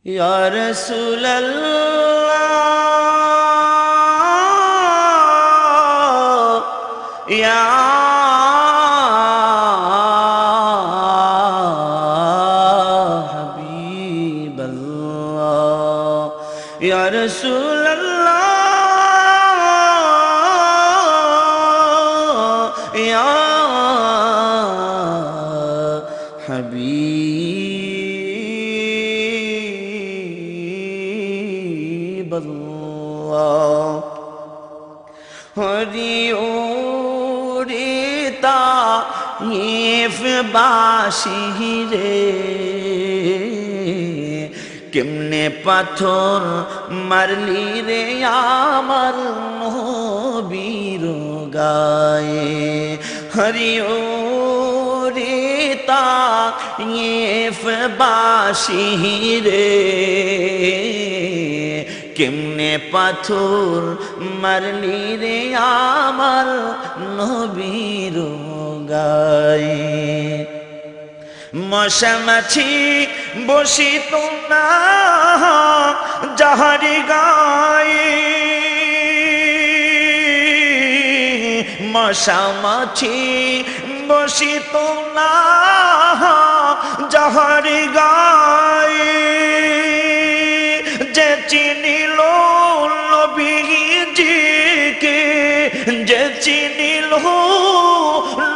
ইয়া রাসূলাল্লাহ ইয়া হাবিবাল্লাহ ইয়া রাসূলাল্লাহ ইয়া হাবিবাল্লাহ হরিউরিতা ইফবাসি রে কেমনে পাথর মারলি রে আমার নবীর গায়ে হরিউরিতা ইফবাসি রে কেমনে পাথর মারলি রে আমার নবীর গায়ে মশা মাছি বসিত না যাহারি গায়ে মশা মাছি বসিত না যাহারি গায়ে যে চিনিল নবীজিকে যে চিনিল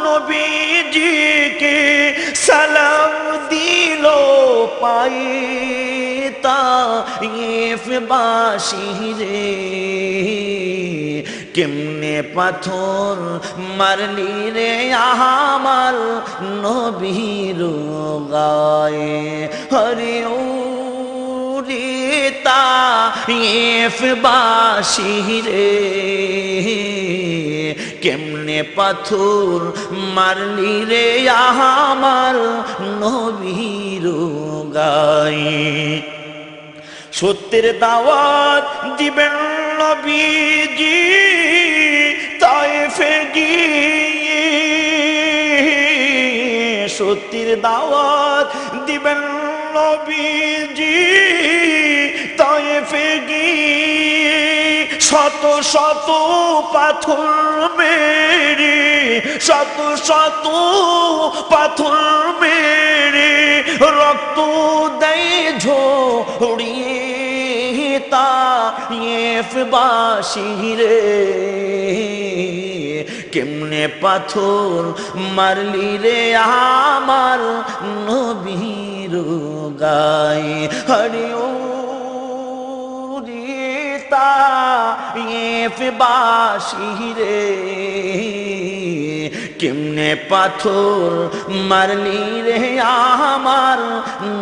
নবীজিকে সালাম দিল পাইতা ইফবাসি রে কেমনে পাথর মারলি রে আমার নবীর গায়ে হরিউরিতা ইফবাসি রে কেমনে পাথর মারলি রে আমার নবীর গায়ে সত্যের দাওয়াত দিবেন নবীজি তায়েফে গিয়ে সত্যের দাওয়াত দিবেন নবীজি তায়েফে গিয়ে শত শত পাথর মেরে শত শত পাথর মেরে রক্ত দেয় ঝরিয়ে তা ইফবাসি রে কেমনে পাথর মারলি রে আমার নবীর গায়ে হরিউরিতা ইফবাসি রে কেমনে পাথর মারলি রে আমার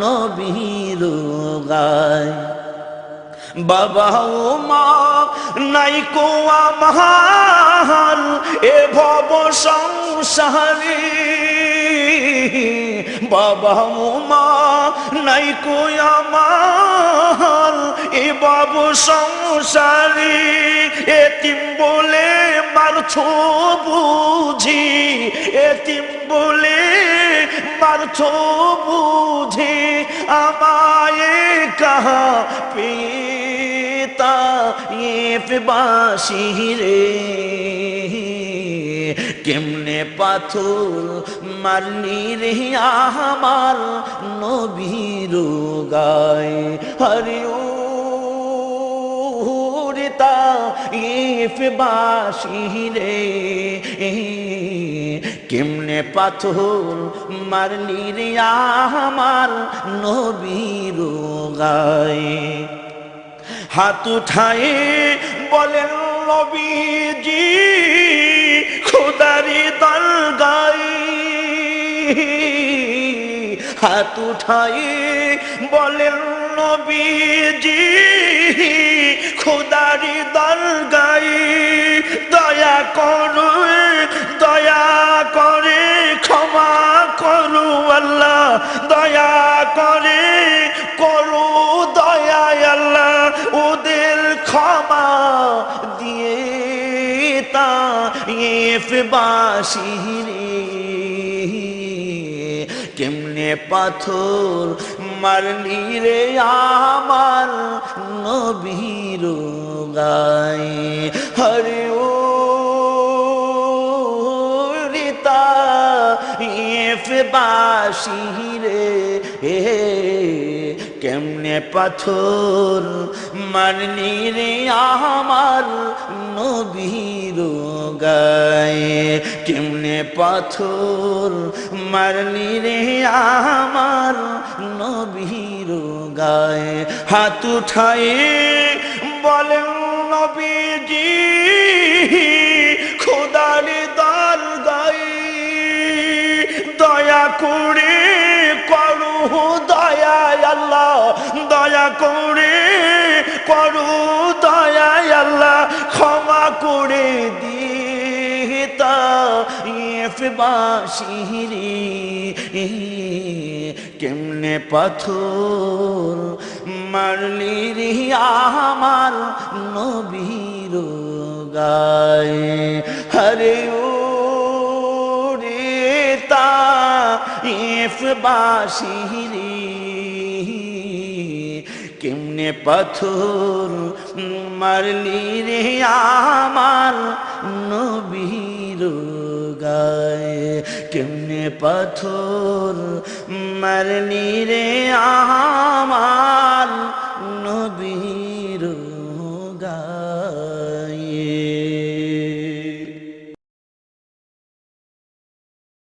নবীর গায়ে বাবা ও মা নাই কো আমার এ ভব সংসারে বাবা ও মা নাই কো আমার এ ভব সংসারে এতিম বলে মারছো বুঝি এতিম বলে মারছো বুঝি আমায় কাহা পিতা ইফবাসি রে কেমনে পাথর মারলি রে আমার নবীর গায়ে হরিউরিতা ইফবাসি রে কেমনে পাথর মারলি রে আমার নবীর গায়ে হাত উঠায়ে বলেন নবীজি খোদারি দরগায়ে হাত উঠায়ে বলেন নবীজি খোদারি দরগায়ে দয়া করে ক্ষমা করু আল্লাহ দয়া করে করু দয়া আল্লাহ ওদের ক্ষমা দিয়ে তা ইফবাসি রে কেমনে পাথর মারলি রে আমার নবীর গায়ে হরে ও রিতা বাসি রে কেমনে পাথর মারলি রে আমার নবীর গায়ে কেমনে পাথর মারলি রে আমার নবীর গায়ে হাত উঠাই বলেন নবীজি খোদার দার গায়ে দয়া করে করু দয়া আল্লাহ দয়া করে করু দয়া আল্লাহ ক্ষমা করে দিতা বাসিরি কেমনে পাথর মারলি রে আমার নবীর গায়ে হরে ও রেতা বাসিরি কেমনে পাথর মারলি রে আমার নবীর গায়ে কেমনে পাথর মারলি রে